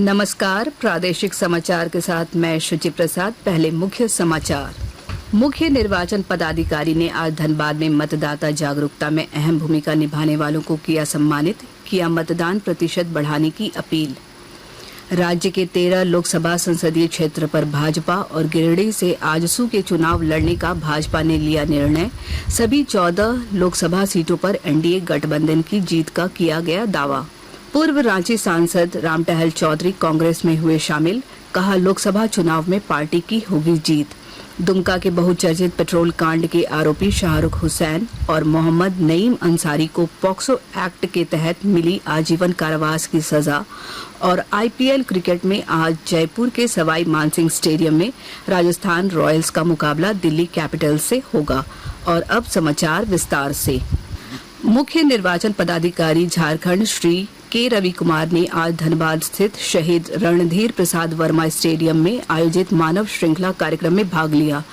नमस्कार, प्रादेशिक समाचार के साथ मैं शुचि प्रसाद। पहले मुख्य समाचार। मुख्य निर्वाचन पदाधिकारी ने आज धनबाद में मतदाता जागरूकता में अहम भूमिका निभाने वालों को किया सम्मानित, किया मतदान प्रतिशत बढ़ाने की अपील। राज्य के 13 लोकसभा संसदीय क्षेत्र पर भाजपा और गिरिडीह से आजसू के चुनाव लड़ने का भाजपा ने लिया निर्णय। सभी 14 लोकसभा सीटों पर एनडीए गठबंधन की जीत का किया गया दावा। पूर्व रांची सांसद रामटहल चौधरी कांग्रेस में हुए शामिल, कहा लोकसभा चुनाव में पार्टी की होगी जीत। दुमका के बहुचर्चित पेट्रोल कांड के आरोपी शाहरुख हुसैन और मोहम्मद नईम अंसारी को पॉक्सो एक्ट के तहत मिली आजीवन कारावास की सजा। और आईपीएल क्रिकेट में आज जयपुर के सवाई मानसिंह स्टेडियम में राजस्थान रॉयल्स का मुकाबला दिल्ली कैपिटल्स से होगा। और अब समाचार विस्तार से। मुख्य निर्वाचन पदाधिकारी झारखंड श्री के रवि कुमार ने आज धनबाद स्थित शहीद रणधीर प्रसाद वर्मा स्टेडियम में आयोजित मानव श्रृंखला कार्यक्रम में भाग लिया।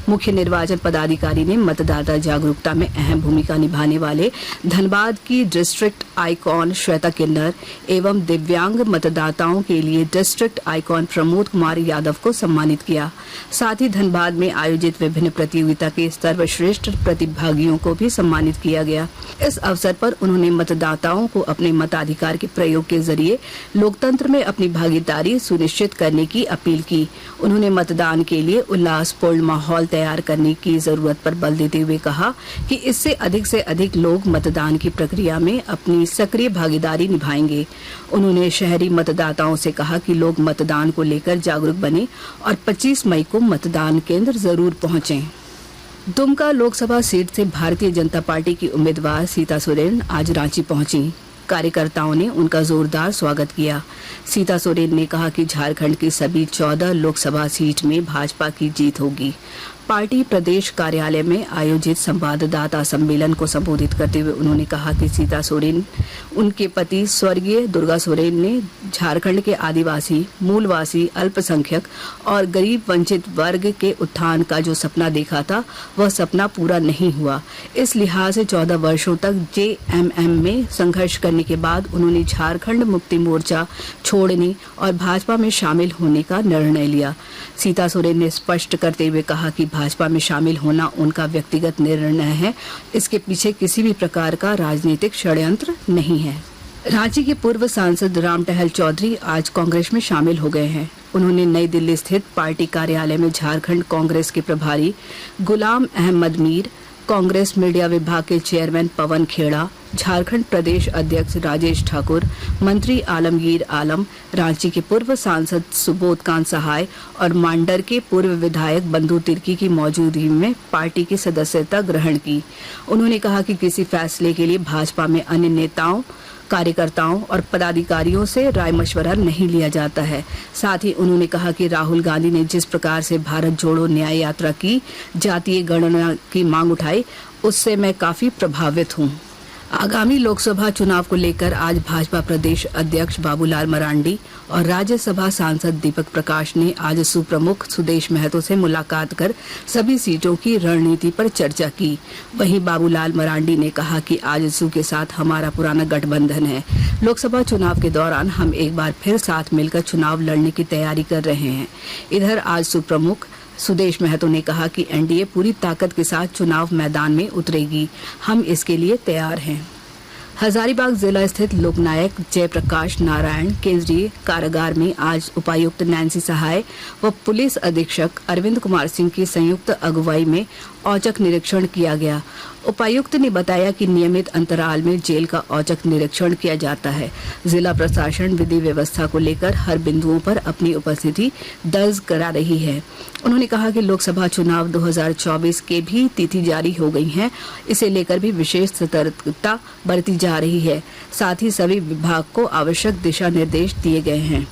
मुख्य निर्वाचन पदाधिकारी ने मतदाता जागरूकता में अहम भूमिका निभाने वाले धनबाद की डिस्ट्रिक्ट आइकॉन श्वेता किन्नर एवं दिव्यांग मतदाताओं के लिए डिस्ट्रिक्ट आइकॉन प्रमोद कुमार यादव को सम्मानित किया। साथ ही धनबाद में आयोजित विभिन्न प्रतियोगिता के सर्वश्रेष्ठ प्रतिभागियों को भी सम्मानित किया गया। इस अवसर पर उन्होंने मतदाताओं को अपने मताधिकार के प्रयोग के जरिए लोकतंत्र में अपनी भागीदारी सुनिश्चित करने की अपील की। उन्होंने मतदान के लिए उल्लासपूर्ण माहौल तैयार करने की जरूरत पर बल देते हुए कहा कि इससे अधिक से अधिक लोग मतदान की प्रक्रिया में अपनी सक्रिय भागीदारी निभाएंगे। उन्होंने शहरी मतदाताओं से कहा कि लोग मतदान को लेकर जागरूक बने और 25 मई को मतदान केंद्र जरूर पहुंचें। दुमका लोकसभा सीट से भारतीय जनता पार्टी की उम्मीदवार सीता सोरेन आज रांची पहुंची। कार्यकर्ताओं ने उनका जोरदार स्वागत किया। सीता सोरेन ने कहा कि झारखंड की सभी 14 लोकसभा सीट में भाजपा की जीत होगी। पार्टी प्रदेश कार्यालय में आयोजित संवाददाता सम्मेलन को संबोधित करते हुए उन्होंने कहा कि सीता सोरेन, उनके पति स्वर्गीय दुर्गा सोरेन ने झारखंड के आदिवासी, मूलवासी, अल्पसंख्यक और गरीब वंचित वर्ग के उत्थान का जो सपना देखा था, वह सपना पूरा नहीं हुआ। इस लिहाज से 14 वर्षों तक जेएमएम में संघर्ष करने के बाद उन्होंने झारखंड मुक्ति मोर्चा छोड़ने और भाजपा में शामिल होने का निर्णय लिया। सीता सोरेन ने स्पष्ट करते हुए कहा कि भाजपा में शामिल होना उनका व्यक्तिगत निर्णय है, इसके पीछे किसी भी प्रकार का राजनीतिक षड्यंत्र नहीं है। रांची के पूर्व सांसद रामटहल चौधरी आज कांग्रेस में शामिल हो गए हैं। उन्होंने नई दिल्ली स्थित पार्टी कार्यालय में झारखंड कांग्रेस के प्रभारी गुलाम अहमद मीर, कांग्रेस मीडिया विभाग के चेयरमैन पवन खेड़ा, झारखंड प्रदेश अध्यक्ष राजेश ठाकुर, मंत्री आलमगीर आलम, रांची के पूर्व सांसद सुबोध कांत सहाय और मांडर के पूर्व विधायक बंधु तिर्की की मौजूदगी में पार्टी की सदस्यता ग्रहण की। उन्होंने कहा कि किसी फैसले के लिए भाजपा में अन्य नेताओं, कार्यकर्ताओं और पदाधिकारियों से राय मशवरा नहीं लिया जाता है। साथ ही उन्होंने कहा कि राहुल गांधी ने जिस प्रकार से भारत जोड़ो न्याय यात्रा की जातीय गणना की मांग उठाई, उससे मैं काफी प्रभावित हूं। आगामी लोकसभा चुनाव को लेकर आज भाजपा प्रदेश अध्यक्ष बाबूलाल मरांडी और राज्यसभा सांसद दीपक प्रकाश ने आजसू प्रमुख सुदेश महतो से मुलाकात कर सभी सीटों की रणनीति पर चर्चा की। वहीं बाबूलाल मरांडी ने कहा कि आजसू के साथ हमारा पुराना गठबंधन है। लोकसभा चुनाव के दौरान हम एक बार फिर साथ मिलकर चुनाव लड़ने की तैयारी कर रहे हैं। इधर आजसू प्रमुख सुदेश महतो ने कहा कि एनडीए पूरी ताकत के साथ चुनाव मैदान में उतरेगी। हम इसके लिए तैयार हैं। हजारीबाग जिला स्थित लोकनायक जयप्रकाश नारायण केंद्रीय कारागार में आज उपायुक्त नैन्सी सहाय व पुलिस अधीक्षक अरविंद कुमार सिंह की संयुक्त अगुवाई में औचक निरीक्षण किया गया। उपायुक्त ने बताया कि नियमित अंतराल में जेल का औचक निरीक्षण किया जाता है। जिला प्रशासन विधि व्यवस्था को लेकर हर बिंदुओं पर अपनी उपस्थिति दर्ज करा रही है। उन्होंने कहा कि लोकसभा चुनाव 2024 के भी तिथि जारी हो गई है, इसे लेकर भी विशेष सतर्कता बरती जा रही है। साथ ही सभी विभाग को आवश्यक दिशा निर्देश दिए गए हैं।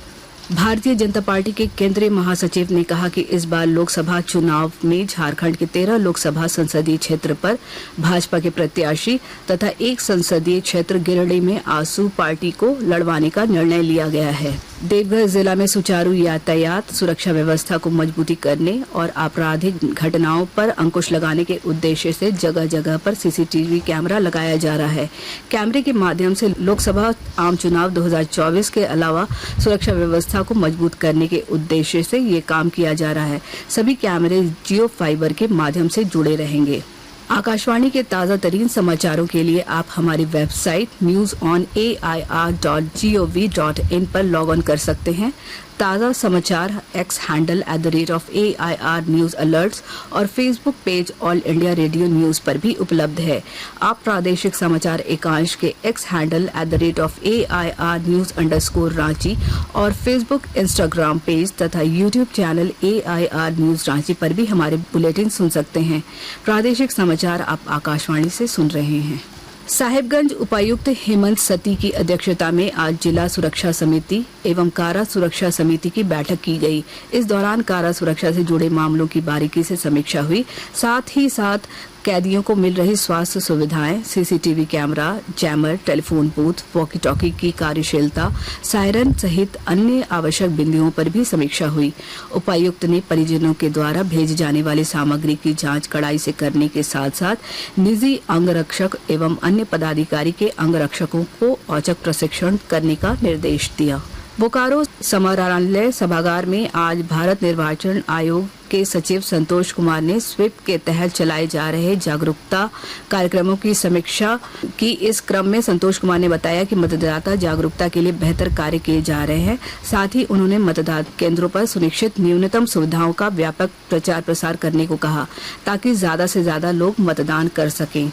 भारतीय जनता पार्टी के केंद्रीय महासचिव ने कहा कि इस बार लोकसभा चुनाव में झारखंड के 13 लोकसभा संसदीय क्षेत्र पर भाजपा के प्रत्याशी तथा एक संसदीय क्षेत्र गिरिडीह में आजसू पार्टी को लड़वाने का निर्णय लिया गया है। देवघर जिला में सुचारू यातायात सुरक्षा व्यवस्था को मजबूती करने और आपराधिक घटनाओं पर अंकुश लगाने के उद्देश्य से जगह जगह पर सीसीटीवी कैमरा लगाया जा रहा है। कैमरे के माध्यम से लोकसभा आम चुनाव 2024 के अलावा सुरक्षा व्यवस्था को मजबूत करने के उद्देश्य से ये काम किया जा रहा है। सभी कैमरे जियो फाइबर के माध्यम से जुड़े रहेंगे। आकाशवाणी के ताज़ा तरीन समाचारों के लिए आप हमारी वेबसाइट newsonair.gov.in पर लॉग ऑन कर सकते हैं। ताज़ा समाचार X handle @AIR news alerts और Facebook page All India Radio News पर भी उपलब्ध है। आप प्रादेशिक समाचार एकांश के एक्स हैंडल @AIR न्यूज़_रांची और फेसबुक इंस्टाग्राम पेज तथा YouTube channel AIR news Ranchi पर भी हमारे बुलेटिन सुन सकते हैं। प्रादेशिक समाचार आप आकाशवाणी से सुन रहे हैं। साहिबगंज उपायुक्त हेमंत सती की अध्यक्षता में आज जिला सुरक्षा समिति एवं कारा सुरक्षा समिति की बैठक की गई। इस दौरान कारा सुरक्षा से जुड़े मामलों की बारीकी से समीक्षा हुई। साथ ही साथ कैदियों को मिल रही स्वास्थ्य सुविधाएं, CCTV camera, jammer, telephone booth, walkie talkie की कार्यशीलता, सायरन सहित अन्य आवश्यक बिंदुओं पर भी समीक्षा हुई। उपायुक्त ने परिजनों के द्वारा भेजी जाने वाली सामग्री की जांच कड़ाई से करने के साथ साथ निजी अंगरक्षक एवं अन्य पदाधिकारी के अंगरक्षकों को औचक प्रशिक्षण करने का निर्देश दिया। बोकारो समाहरणालय सभागार में आज भारत निर्वाचन आयोग के सचिव संतोष कुमार ने स्वीप के तहत चलाए जा रहे जागरूकता कार्यक्रमों की समीक्षा की। इस क्रम में संतोष कुमार ने बताया कि मतदाता जागरूकता के लिए बेहतर कार्य किए जा रहे हैं। साथ ही उन्होंने मतदान केंद्रों पर सुनिश्चित न्यूनतम सुविधाओं का व्यापक प्रचार प्रसार करने को कहा ताकि ज्यादा से ज्यादा लोग मतदान कर सकें।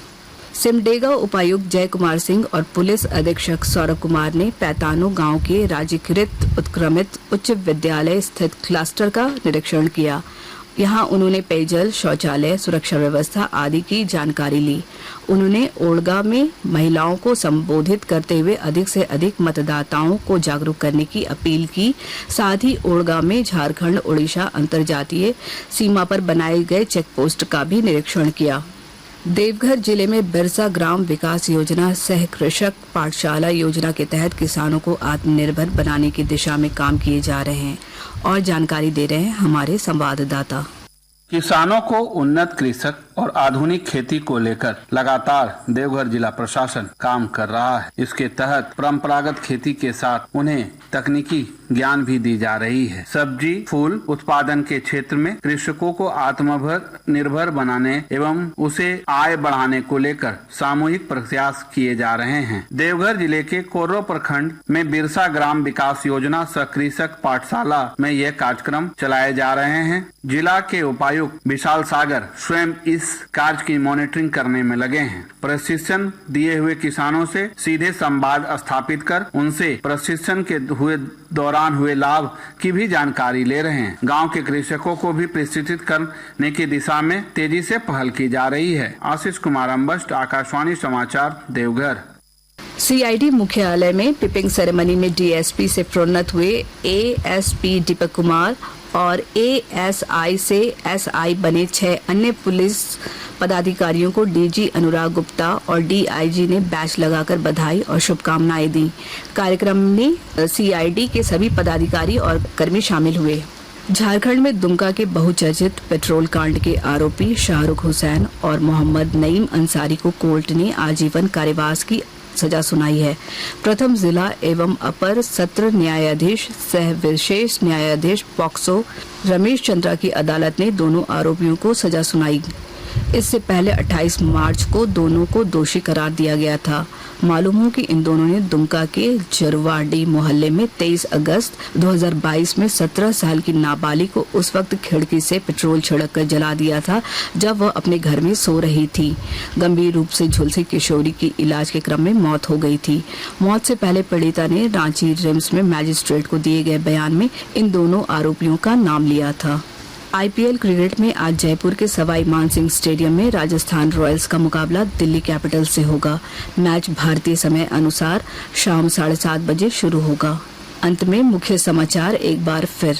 सिमडेगा उपायुक्त जय कुमार सिंह और पुलिस अधीक्षक सौरभ कुमार ने पैतानो गांव के राज्यकृत उत्क्रमित उच्च विद्यालय स्थित क्लस्टर का निरीक्षण किया। यहां उन्होंने पेयजल, शौचालय, सुरक्षा व्यवस्था आदि की जानकारी ली। उन्होंने ओल्गा में महिलाओं को संबोधित करते हुए अधिक से अधिक मतदाताओं को जागरूक करने की अपील की। साथ ही ओल्गा में झारखंड उड़ीसा अंतर्जातीय सीमा पर बनाए गए चेक पोस्ट का भी निरीक्षण किया। देवघर जिले में बिरसा ग्राम विकास योजना सह कृषक पाठशाला योजना के तहत किसानों को आत्मनिर्भर बनाने की दिशा में काम किए जा रहे हैं और जानकारी दे रहे हैं हमारे संवाददाता। किसानों को उन्नत कृषक और आधुनिक खेती को लेकर लगातार देवघर जिला प्रशासन काम कर रहा है। इसके तहत परंपरागत खेती के साथ उन्हें तकनीकी ज्ञान भी दी जा रही है। सब्जी फूल उत्पादन के क्षेत्र में कृषकों को आत्मनिर्भर बनाने एवं उसे आय बढ़ाने को लेकर सामूहिक प्रयास किए जा रहे हैं। देवघर जिले के कोर्रो प्रखंड में बिरसा ग्राम विकास योजना सह कृषक पाठशाला में यह कार्यक्रम चलाए जा रहे हैं। जिला के उपायुक्त विशाल सागर स्वयं इस कार्य की मॉनिटरिंग करने में लगे हैं। प्रशिक्षण दिए हुए किसानों से सीधे संवाद स्थापित कर उनसे प्रशिक्षण के दौरान हुए लाभ की भी जानकारी ले रहे हैं। गांव के कृषकों को भी प्रशिक्षित करने की दिशा में तेजी से पहल की जा रही है। आशीष कुमार अम्बस्ट, आकाशवाणी समाचार, देवघर। सीआईडी मुख्यालय में पिपिंग सेरेमनी में डीएसपी से प्रोन्नत हुए एएसपी दीपक कुमार और एएसआई से एसआई बने 6 अन्य पुलिस पदाधिकारियों को डीजी अनुराग गुप्ता और डीआईजी ने बैच लगाकर बधाई और शुभकामनाएं दी। कार्यक्रम में सीआईडी के सभी पदाधिकारी और कर्मी शामिल हुए। झारखंड में दुमका के बहुचर्चित पेट्रोल कांड के आरोपी शाहरुख हुसैन और मोहम्मद नईम अंसारी को कोर्ट ने आजीवन कारावास की सजा सुनाई है। प्रथम जिला एवं अपर सत्र न्यायाधीश सह विशेष न्यायाधीश पॉक्सो रमेश चंद्रा की अदालत ने दोनों आरोपियों को सजा सुनाई। इससे पहले 28 मार्च को दोनों को दोषी करार दिया गया था। मालूम हो कि इन दोनों ने दुमका के जरवाडी मोहल्ले में 23 अगस्त 2022 में 17 साल की नाबालिग को उस वक्त खिड़की से पेट्रोल छिड़क कर जला दिया था जब वह अपने घर में सो रही थी। गंभीर रूप से झुलसी किशोरी की इलाज के क्रम में मौत हो गई थी। मौत से पहले पीड़िता ने रांची रिम्स में मैजिस्ट्रेट को दिए गए बयान में इन दोनों आरोपियों का नाम लिया था। आईपीएल क्रिकेट में आज जयपुर के सवाई मानसिंह स्टेडियम में राजस्थान रॉयल्स का मुकाबला दिल्ली कैपिटल से होगा। मैच भारतीय समय अनुसार शाम 7:30 बजे शुरू होगा। अंत में मुख्य समाचार एक बार फिर।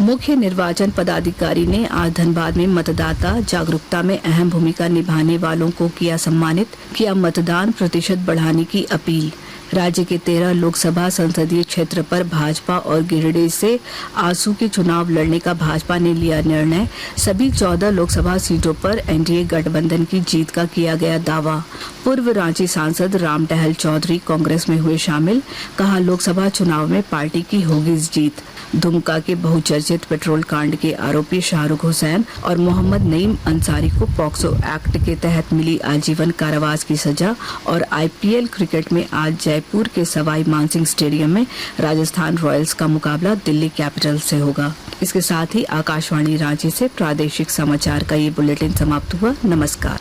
मुख्य निर्वाचन पदाधिकारी ने आज धनबाद में मतदाता जागरूकता में अहम भूमिका निभाने वालों को किया सम्मानित, किया मतदान प्रतिशत बढ़ाने की अपील। राज्य के 13 लोकसभा संसदीय क्षेत्र पर भाजपा और गिरिडीह से आसू के चुनाव लड़ने का भाजपा ने लिया निर्णय। सभी 14 लोकसभा सीटों पर एनडीए गठबंधन की जीत का किया गया दावा। पूर्व रांची सांसद राम टहल चौधरी कांग्रेस में हुए शामिल, कहा लोकसभा चुनाव में पार्टी की होगी जीत। दुमका के बहुचर्चित पेट्रोल कांड के आरोपी शाहरुख हुसैन और मोहम्मद नईम अंसारी को पॉक्सो एक्ट के तहत मिली आजीवन कारावास की सजा। और आईपीएल क्रिकेट में आज जयपुर के सवाई मानसिंह स्टेडियम में राजस्थान रॉयल्स का मुकाबला दिल्ली कैपिटल से होगा। इसके साथ ही आकाशवाणी रांची से प्रादेशिक समाचार का ये बुलेटिन समाप्त हुआ। नमस्कार।